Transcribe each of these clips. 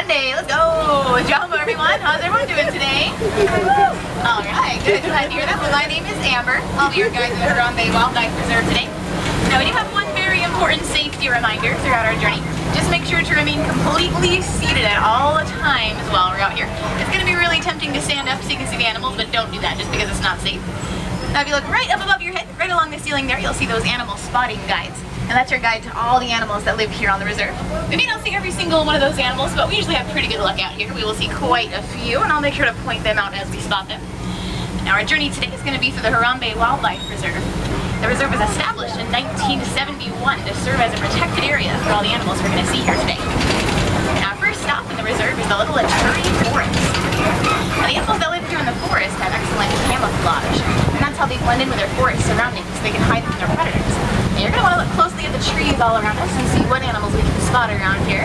Monday. Let's go. Jumbo, everyone. How's everyone doing today? All right, good. Glad to hear that. Well, my name is Amber. I'll be your guide to the Harambe Wildlife Reserve today. Now, we do have one very important safety reminder throughout our journey. Just make sure to remain completely seated at all times while we're out here. It's going to be really tempting to stand up so you can see the animals, but don't do that just because it's not safe. Now, if you look right up above your head, right along the ceiling there, you'll see those animal spotting guides. And that's your guide to all the animals that live here on the reserve. We may not see every single one of those animals, but we usually have pretty good luck out here. We will see quite a few, and I'll make sure to point them out as we spot them. Now, our journey today is going to be through the Harambe Wildlife Reserve. The reserve was established in 1971 to serve as a protected area for all the animals we're going to see here today. Now, our first stop in the reserve is the Little Eturi Forest. Now, the animals that live here in the forest have excellent camouflage, and that's how they blend in with their forest surroundings so they can hide from their predators. Now, you're going to want to look closely at the trees all around us and see what animals we can spot around here.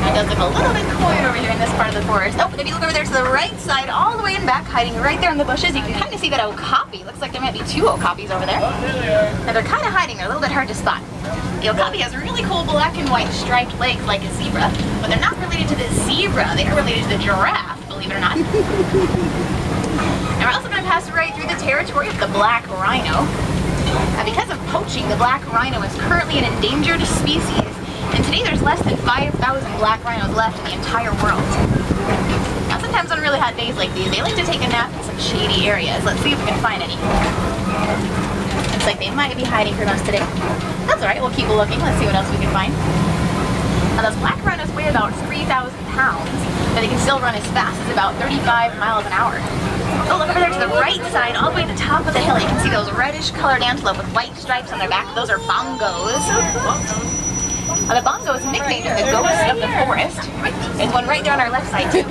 It does look a little bit quiet over here in this part of the forest. Oh, but if you look over there to the right side, all the way in back, hiding right there in the bushes, you can kind of see that okapi. Looks like there might be two okapis over there. Now, they're kind of hiding. They're a little bit hard to spot. The okapi has really cool black and white striped legs like a zebra, but they're not related to the zebra. They are related to the giraffe, believe it or not. Now, we're also going to pass right through the territory of the black rhino. Now, because of poaching, the black rhino is currently an endangered species. And today there's less than 5,000 black rhinos left in the entire world. Now, sometimes on really hot days like these, they like to take a nap in some shady areas. Let's see if we can find any. Looks like they might be hiding from us today. That's alright, we'll keep looking. Let's see what else we can find. Now, those black rhinos weigh about 3,000 pounds, but they can still run as fast as about 35 miles an hour. Oh, look over there to the right side, all the way to the top of the hill. You can see those reddish-colored antelope with white stripes on their back. Those are bongos. The bongo is nicknamed the ghost of the forest. There's one right there on our left side, too.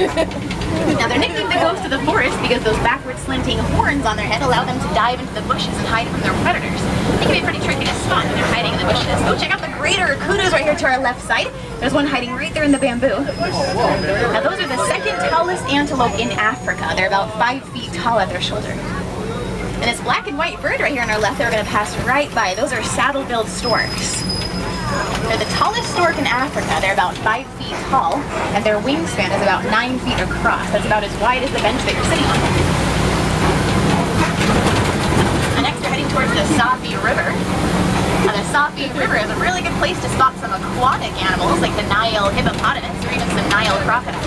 Now, they're nicknamed the ghost of the forest because those backward slanting horns on their head allow them to dive into the bushes and hide from their predators. They can be pretty tricky to spot when they're hiding in the bushes. Oh, check out the greater kudos right here to our left side. There's one hiding right there in the bamboo. Now, those are the second tallest antelope in Africa. They're about 5 feet tall at their shoulder. And this black and white bird right here on our left that we're going to pass right by, those are saddle-billed storks. They're the tallest stork in Africa. They're about 5 feet tall, and their wingspan is about 9 feet across. That's about as wide as the bench that you're sitting on. And next, we're heading towards the Safi River. Now, the Safi River is a really good place to spot some aquatic animals like the Nile hippopotamus or even some Nile crocodiles.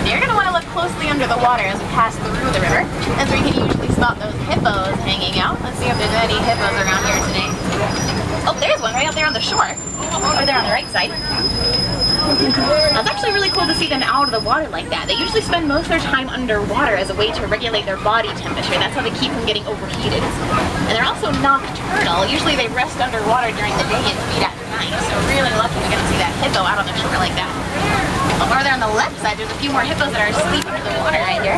Now, you're going to want to look closely under the water as we pass through the river. That's where you can usually spot those hippos hanging out. Let's see if there's any hippos around here today. Oh, there's one right up there on the shore. Over there on the right side. Now, it's actually really cool to see them out of the water like that. They usually spend most of their time underwater as a way to regulate their body temperature. That's how they keep from getting overheated. And they're also nocturnal. Usually they rest underwater during the day and feed at night. So really lucky we're going to see that hippo out on the shore like that. Over there on the left side, there's a few more hippos that are asleep under the water right here.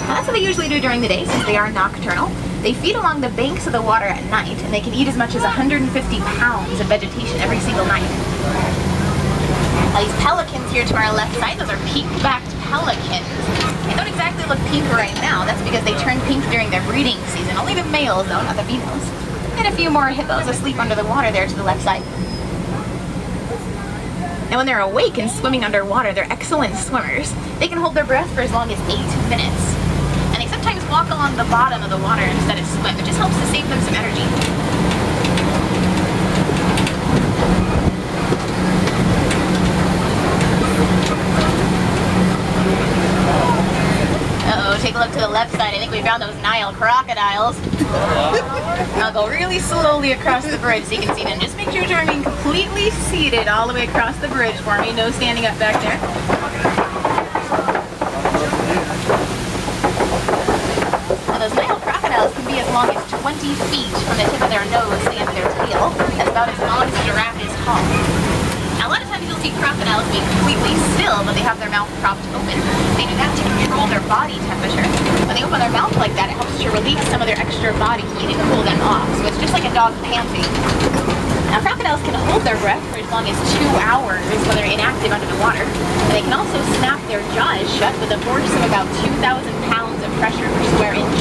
Now, that's what they usually do during the day since they are nocturnal. They feed along the banks of the water at night, and they can eat as much as 150 pounds of vegetation every single night. Now, these pelicans here to our left side, those are pink-backed pelicans. They don't exactly look pink right now. That's because they turn pink during their breeding season. Only the males, though, not the females. And a few more hippos asleep under the water there to the left side. Now, when they're awake and swimming underwater, they're excellent swimmers. They can hold their breath for as long as 8 minutes. And they sometimes walk along the bottom of the water instead of swim. It just helps to save them some energy. Uh-oh, take a look to the left side. I think we found those Nile crocodiles. I'll go really slowly across the bridge so you can see them. Just make sure to remain completely seated all the way across the bridge for me. No standing up back there. Now, those Nile crocodiles can be as long as 20 feet from the tip of their nose to the end of their tail. That's about as long as a giraffe is tall. Now, a lot of times you'll see crocodiles being completely still, but they have their mouth propped open. They do that to control their body temperature. When they open their mouth like that, it helps to release some of their extra body heat and cool them off. So it's just like a dog panting. Now, crocodiles can hold their breath for as long as 2 hours when they're inactive under the water. And they can also snap their jaws shut with a force of about 2,000 pounds of pressure per square inch.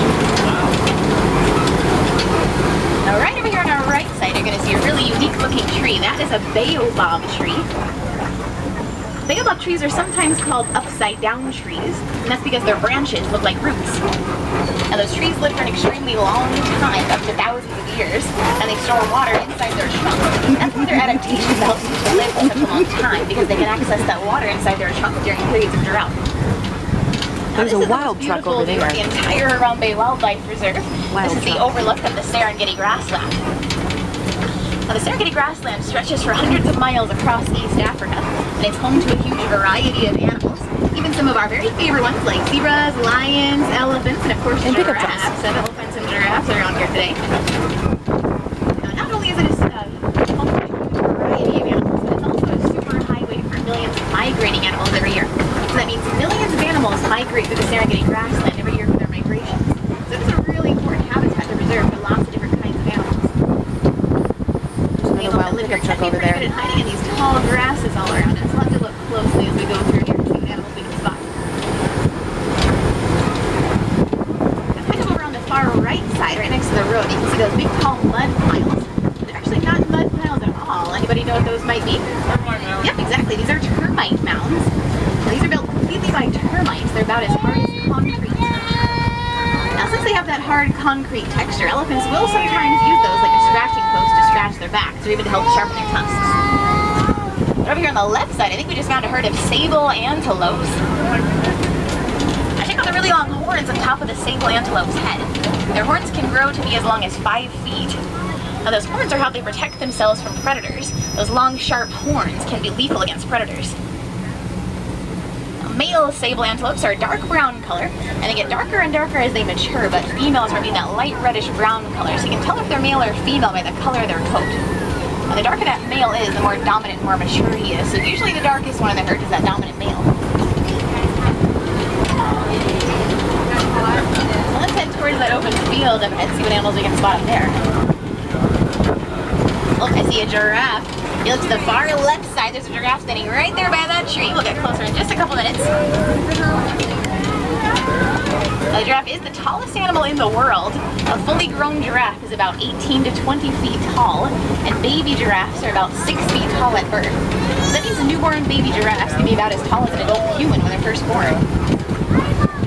Now, right over here on our right side, looking tree. That is a baobab tree. Baobab trees are sometimes called upside down trees, and that's because their branches look like roots. Now those trees live for an extremely long time, up to thousands of years, and they store water inside their trunk. That's why their adaptations help them to live for such a long time, because they can access that water inside their trunk during periods of drought. There's a wild truck over there. The entire Harambe Wildlife Reserve. Wild this is the overlook of the Serengeti grassland. Now, the Serengeti grassland stretches for hundreds of miles across East Africa, and it's home to a huge variety of animals. Even some of our very favorite ones like zebras, lions, elephants, and of course giraffes. And elephants and giraffes are on here today. Now, not only is it home to a huge variety of animals, but it's also a super highway for millions of migrating animals every year. So that means millions of animals migrate through the Serengeti grassland every year for their migrations. So it's a really important habitat to preserve for lots of different kinds of animals. Truck over there. Good at hiding in these tall grasses all around us. We'll have to look closely as we go through here to see what animals we can spot. I'm kind of over on the far right side, right next to the road. You can see those big tall mud piles. They're actually not mud piles at all. Anybody know what those might be? Yep, exactly. These are termite mounds. Now, these are built completely by termites. They're about as hard as concrete. Now, since they have that hard concrete texture, elephants will sometimes use those like a scratching post to scratch their backs, or even to help sharpen their tusks. But over here on the left side, I think we just found a herd of sable antelopes. Now, check out the really long horns on top of the sable antelope's head. Their horns can grow to be as long as 5 feet. Now, those horns are how they protect themselves from predators. Those long, sharp horns can be lethal against predators. Male sable antelopes are a dark brown color, and they get darker and darker as they mature, but females are in that light reddish brown color, so you can tell if they're male or female by the color of their coat. And the darker that male is, the more dominant and more mature he is, so usually the darkest one in the herd is that dominant male. So let's head towards that open field and see what animals we can spot up there. Look, I see a giraffe. You look to the far left side, there's a giraffe standing right there by that tree. We'll get closer in just a couple minutes. Now, the giraffe is the tallest animal in the world. A fully grown giraffe is about 18 to 20 feet tall, and baby giraffes are about 6 feet tall at birth. So that means newborn baby giraffes can be about as tall as an adult human when they're first born.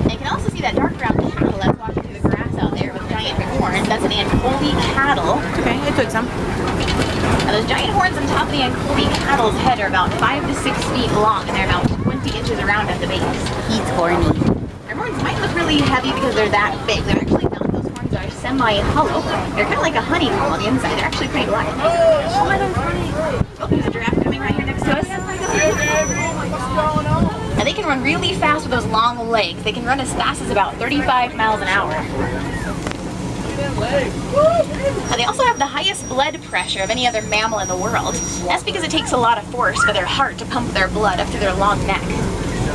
And you can also see that dark brown cattle that's walking through the grass out there with giant horns. That's an Anchovy cattle. Okay, I took some. Now, those giant horns on top of the Anchovy cattle's head are about 5 to 6 feet long, and they're about 20 inches around at the base. He's horny. Their horns might look really heavy because they're that big. They're actually not. Those horns are semi-hollow. They're kind of like a honeycomb on the inside. They're actually pretty light. Oh, there's a giraffe coming right here next to us. Now, they can run really fast with those long legs. They can run as fast as about 35 miles an hour. Now, they also have the highest blood pressure of any other mammal in the world. That's because it takes a lot of force for their heart to pump their blood up to their long neck.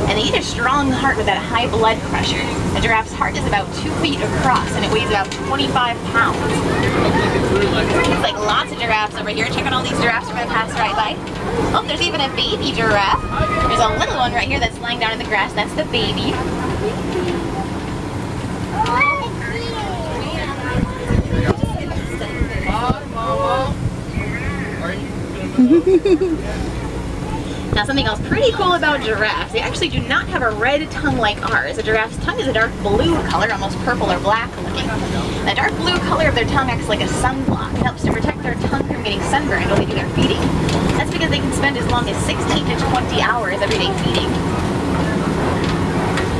And they need a strong heart with that high blood pressure. A giraffe's heart is about 2 feet across, and it weighs about 25 pounds. There's like lots of giraffes over here. Check out all these giraffes we're going to pass right by. Oh, there's even a baby giraffe. There's a little one right here that's lying down in the grass. That's the baby. Now, something else pretty cool about giraffes, they actually do not have a red tongue like ours. A giraffe's tongue is a dark blue color, almost purple or black looking. The dark blue color of their tongue acts like a sunblock. It helps to protect their tongue from getting sunburned while they do their feeding. That's because they can spend as long as 16 to 20 hours every day feeding.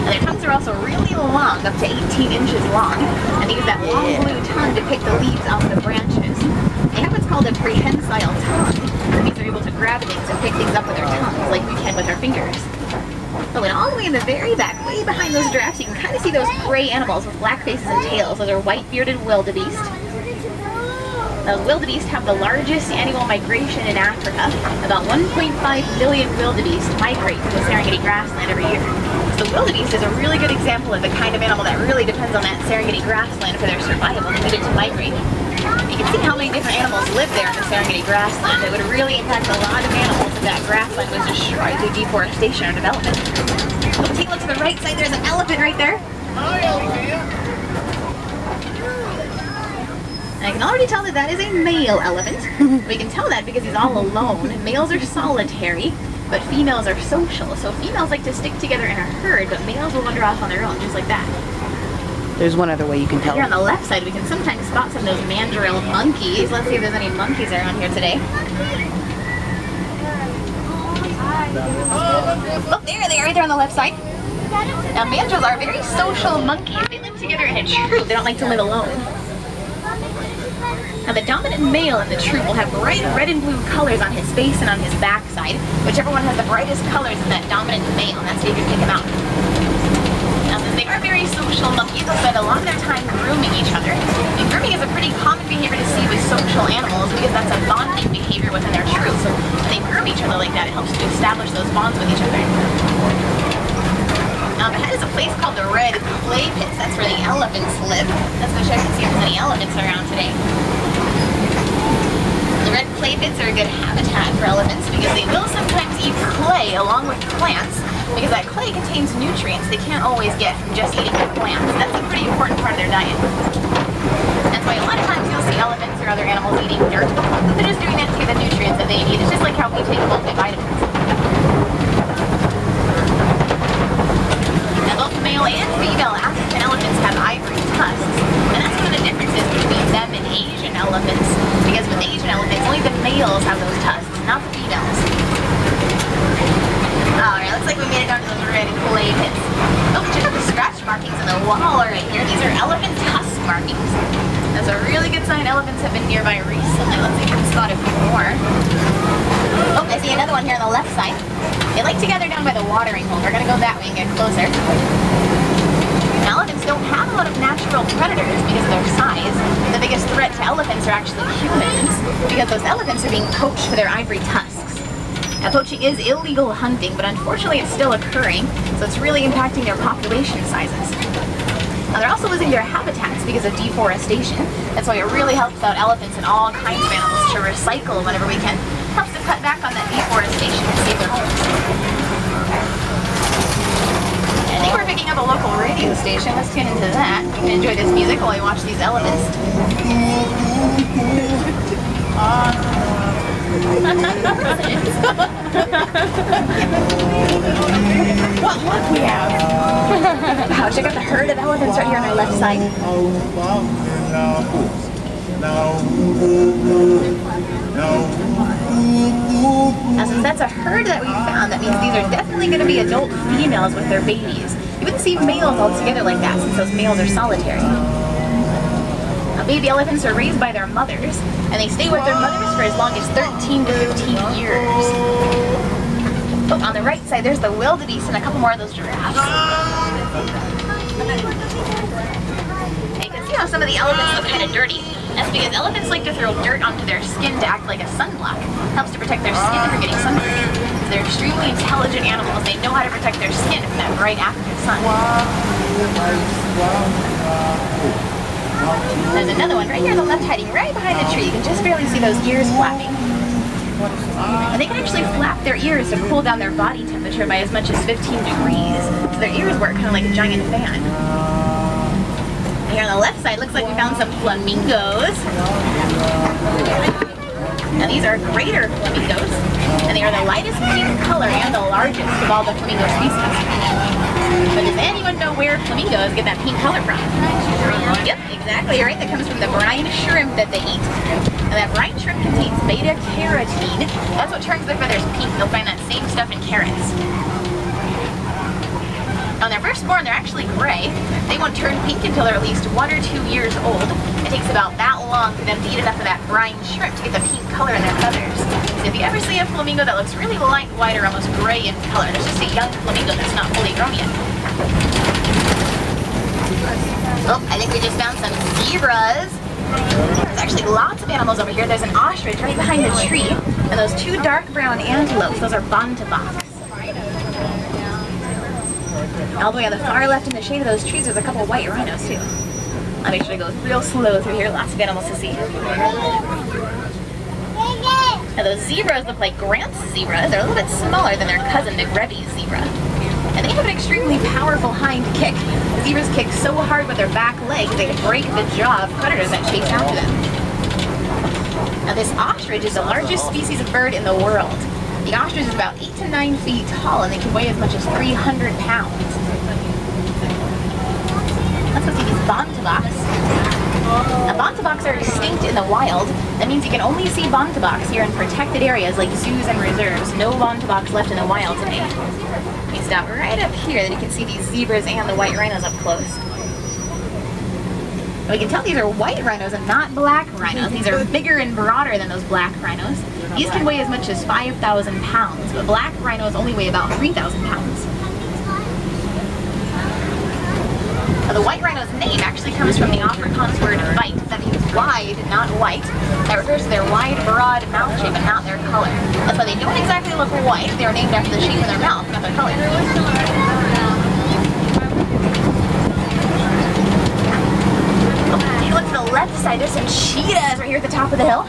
And their tongues are also really long, up to 18 inches long, and they use that long blue tongue to pick the leaves off the branches. They have what's called a prehensile tongue. That means they're able to grab things and pick things up with their tongues, like we can with our fingers. Oh, and all the way in the very back, way behind those giraffes, you can kind of see those gray animals with black faces and tails. Those are white-bearded wildebeest. Those wildebeest have the largest annual migration in Africa. About 1.5 million wildebeest migrate to the Serengeti grassland every year. So wildebeest is a really good example of the kind of animal that really depends on that Serengeti grassland for their survival. They need it to migrate. You can see how many different animals live there in the Serengeti grassland. It would really impact a lot of animals if that grassland was destroyed through deforestation or development. Oh, take a look to the right side. There's an elephant right there. And I can already tell that that is a male elephant. We can tell that because he's all alone. Males are solitary, but females are social. So females like to stick together in a herd, but males will wander off on their own, just like that. There's one other way you can tell. Here on the left side, we can sometimes spot some of those mandrill monkeys. Let's see if there's any monkeys around here today. Oh, there they are, right there on the left side. Now, mandrills are very social monkeys. They live together in a troop. They don't like to live alone. Now, the dominant male in the troop will have bright red and blue colors on his face and on his backside. Whichever one has the brightest colors is that dominant male, and that's how you can pick him out. Now, since they are very social monkeys, they'll spend a lot of their time grooming each other. And grooming is a pretty common behavior to see with social animals because that's a bonding behavior within their troop. So when they groom each other like that, it helps to establish those bonds with each other. Ahead is a place called the Red Clay Pits. That's where the elephants live. Let's go check and see if there's any elephants around today. The red clay pits are a good habitat for elephants because they will sometimes eat clay along with plants because that clay contains nutrients they can't always get from just eating the plants. That's a pretty important part of their diet. That's why a lot of times you'll see elephants or other animals eating dirt, but they're just doing that to get the nutrients that they need. It's just like how we take multivitamins. Now both male and female African elephants have ivory tusks, and that's one of the differences between them and Asian elephants, because with Asian elephants, only the males have those tusks, not the females. Alright, looks like we made it down to those red clay pits. Oh, check out the scratch markings in the wall right here. These are elephant tusk markings. That's a really good sign elephants have been nearby recently. Let's see if we can spot a few more. Oh, I see another one here on the left side. They like to gather down by the watering hole. We're going to go that way and get closer. Elephants don't have a lot of natural predators because of their size. The biggest threat to elephants are actually humans because those elephants are being poached for their ivory tusks. Now, poaching is illegal hunting, but unfortunately it's still occurring, so it's really impacting their population sizes. Now, they're also losing their habitats because of deforestation. That's why it really helps out elephants and all kinds of animals to recycle whenever we can. Helps to cut back on that deforestation and save their homes. I think we're picking up a local radio station. Let's tune into that. You can enjoy this music while we watch these elephants. What luck we have! Wow, check out the herd of elephants right here on our left side. Now, since that's a herd that we found, that means these are definitely going to be adult females with their babies. You wouldn't see males all together like that since those males are solitary. Now, baby elephants are raised by their mothers, and they stay with their mothers for as long as 13 to 15 years. Oh, on the right side, there's the wildebeest and a couple more of those giraffes. You can see how some of the elephants look kind of dirty. That's because elephants like to throw dirt onto their skin to act like a sunblock. Helps to protect their skin from getting sunburned. They're extremely intelligent animals. They know how to protect their skin from that bright African sun. There's another one right here on the left hiding right behind the tree. You can just barely see those ears flapping. And they can actually flap their ears to cool down their body temperature by as much as 15 degrees. So their ears work kind of like a giant fan. And here on the left side, looks like we found some flamingos. Now these are greater flamingos, and they are the lightest pink color and the largest of all the flamingo species. But does anyone know where flamingos get that pink color from? Yep, exactly right. That comes from the brine shrimp that they eat. And that brine shrimp contains beta-carotene. That's what turns their feathers pink. You'll find that same stuff in carrots. When they're first born, they're actually gray. They won't turn pink until they're at least 1 or 2 years old. It takes about that long for them to eat enough of that brine shrimp to get the pink color in their feathers. So if you ever see a flamingo that looks really light white or almost gray in color, that's just a young flamingo that's not fully grown yet. Oh, I think we just found some zebras. There's actually lots of animals over here. There's an ostrich right behind the tree, and those 2 dark brown antelopes, those are bantaboks. All the way on the far left in the shade of those trees, there's a couple white rhinos too. I'll make sure to go real slow through here, lots of animals to see. Now those zebras look like Grant's zebras. They're a little bit smaller than their cousin, the Grevy's zebra. And they have an extremely powerful hind kick. The zebras kick so hard with their back legs they can break the jaw of predators that chase after them. Now this ostrich is the largest species of bird in the world. The ostrich is about 8 to 9 feet tall and they can weigh as much as 300 pounds. Let's go see these bontebocks. Now bontebocks are extinct in the wild. That means you can only see bontebocks here in protected areas like zoos and reserves. No bontebocks left in the wild today. We stop right up here that you can see these zebras and the white rhinos up close. We can tell these are white rhinos and not black rhinos. These are bigger and broader than those black rhinos. These can weigh as much as 5,000 pounds, but black rhinos only weigh about 3,000 pounds. Now, the white rhino's name actually comes from the Afrikaans word white. That means wide, not white. That refers to their wide, broad mouth shape and not their color. That's why they don't exactly look white. They were named after the shape of their mouth, not their color. Look to the left side, there's some cheetahs right here at the top of the hill.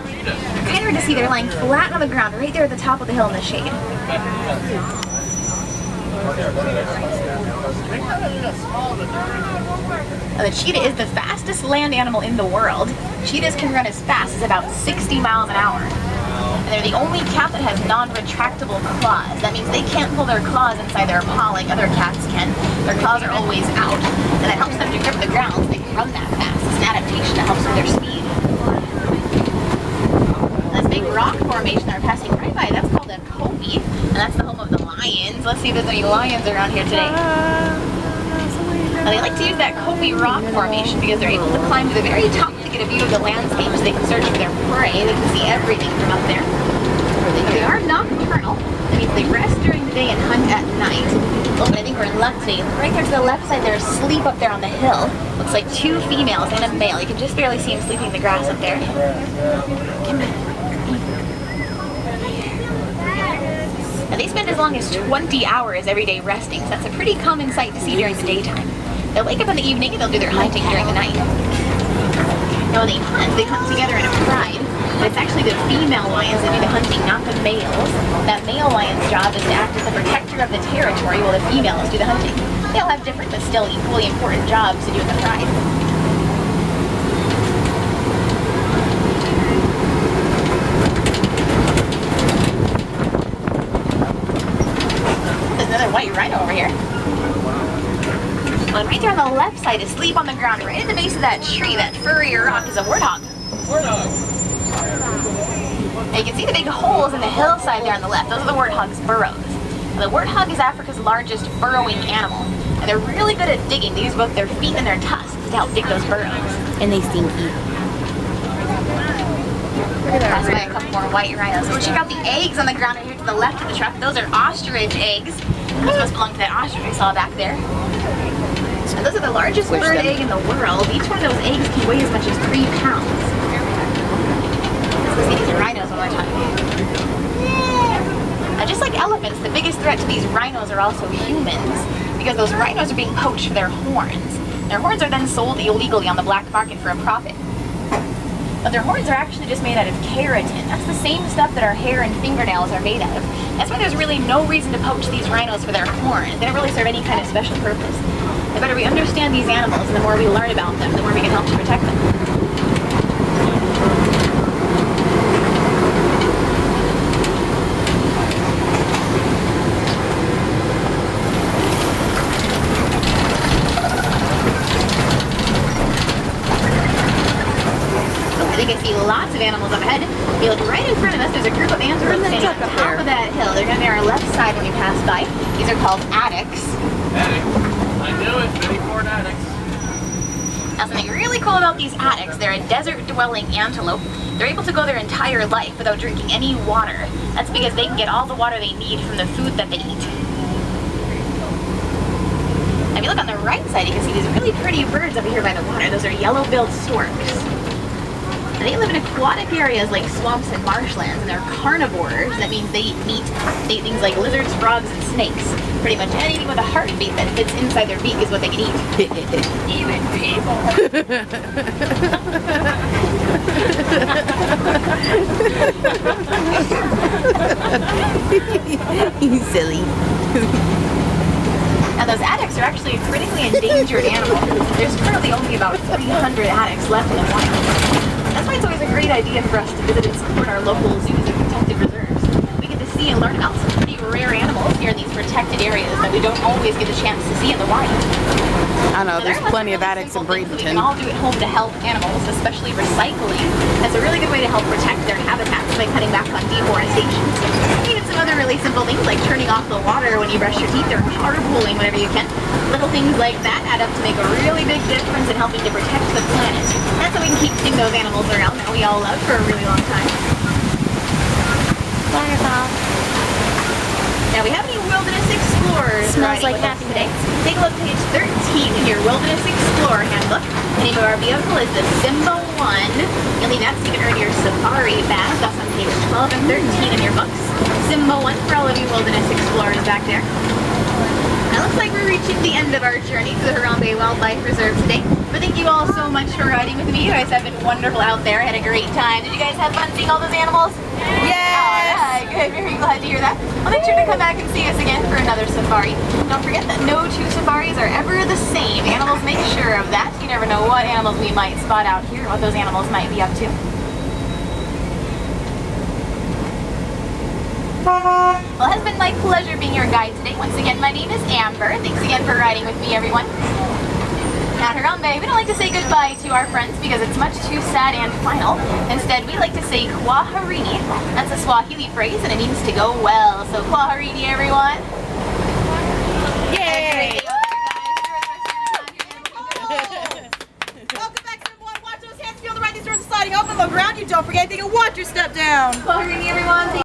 Kind of hard to see, they're lying flat on the ground right there at the top of the hill in the shade. Now, the cheetah is the fastest land animal in the world. Cheetahs can run as fast as about 60 miles an hour. And they're the only cat that has non-retractable claws. That means they can't pull their claws inside their paw like other cats can. Their claws are always out. And that helps them to grip the ground so they can run that fast. It's an adaptation that helps with their speed. And this big rock formation that we're passing right by, that's called a copy. And that's the home of the lions. Let's see if there's any lions around here today. Now, they like to use that copy rock formation because they're able to climb to the very top to get a view of the landscape so they can search for their prey. They can see everything from up there. They are nocturnal. That means they rest during the day and hunt at night. Oh, but I think we're in luck today. Right there to the left side, they're asleep up there on the hill. Looks like 2 females and a male. You can just barely see them sleeping in the grass up there. Come on. Now, they spend as long as 20 hours every day resting, so that's a pretty common sight to see during the daytime. They'll wake up in the evening and they'll do their hunting during the night. Now, when they hunt together in a pride, but it's actually the female lions that do the hunting, not the males. That male lion's job is to act as the protector of the territory while the females do the hunting. They all have different but still equally important jobs to do in the pride. Another white rhino over here. And right there on the left side, asleep on the ground, right at the base of that tree, that furry rock, is a warthog. Now you can see the big holes in the hillside there on the left. Those are the warthog's burrows. Now, the warthog is Africa's largest burrowing animal, and they're really good at digging. They use both their feet and their tusks to help dig those burrows. And they stinky. Pass by a couple more white rhinos. Go check out the eggs on the ground right here to the left of the truck. Those are ostrich eggs. Those must belong to that ostrich we saw back there. And those are the largest bird egg in the world. Each one of those eggs can weigh as much as 3 pounds. Let's go see these rhinos one more time. Now, just like elephants, the biggest threat to these rhinos are also humans, because those rhinos are being poached for their horns. Their horns are then sold illegally on the black market for a profit. But their horns are actually just made out of keratin. That's the same stuff that our hair and fingernails are made out of. That's why there's really no reason to poach these rhinos for their horns. They don't really serve any kind of special purpose. The better we understand these animals and the more we learn about them, the more we can help to protect them. I think I see lots of animals up ahead. If you look right in front of us, there's a group of antelopes standing on top of that hill. They're going to be on our left side when we pass by. These are called addax. I knew it, Betty Ford addax. Now, something really cool about these addax, they're a desert-dwelling antelope. They're able to go their entire life without drinking any water. That's because they can get all the water they need from the food that they eat. Now, if you look on the right side, you can see these really pretty birds over here by the water. Those are yellow-billed storks. They live in aquatic areas like swamps and marshlands, and they're carnivores. That means they eat meat. They eat things like lizards, frogs, and snakes. Pretty much anything with a heartbeat that fits inside their beak is what they can eat. Even people. You silly. Now, those addax are actually a critically endangered animal. There's currently only about 300 addax left in the wild. That's why it's always a great idea for us to visit and support our local zoos and protected reserves. We get to see and learn about some pretty rare animals here in these protected areas that we don't always get a chance to see in the wild. I know, So there's there are plenty of lots addicts in really simple things that we can Bradenton. all do at home to help animals, especially recycling. That's a really good way to help protect their habitats by cutting back on deforestation. Even some other really simple things like turning off the water when you brush your teeth or carpooling whenever you can. Little things like that add up to make a really big difference in helping to protect the planet. That's so we can keep seeing those animals around that we all love for a really long time. Waterfall. Now we have any Wilderness Explorers Smells riding like with us today. happiness. Take a look at page 13 in your Wilderness Explorer handbook. The name of our vehicle is the Simba 1. You'll need that so you can earn your safari badge. That's on page 12 and 13 in your books. Simba 1 for all of you Wilderness Explorers back there. Now it looks like we're reaching the end of our journey to the Harambe Wildlife Reserve today. But thank you all so much for riding with me. You guys have been wonderful out there. I had a great time. Did you guys have fun seeing all those animals? Yes! Alright, good. Very glad to hear that. Well, make sure to come back and see us again for another safari. Don't forget that no two safaris are ever the same. Animals make sure of that. You never know what animals we might spot out here, what those animals might be up to. Well, it has been my pleasure being your guide today. Once again, my name is Amber. Thanks again for riding with me, everyone. At Harambe, we don't like to say goodbye to our friends because it's much too sad and final. Instead, we like to say kwaherini. That's a Swahili phrase and it means to go well. So kwaherini, everyone. Yay! Welcome back to everyone. Watch those hands, feel the right, these doors are sliding open, look around you. Don't forget, take a watch your step down. Kwaherini, everyone.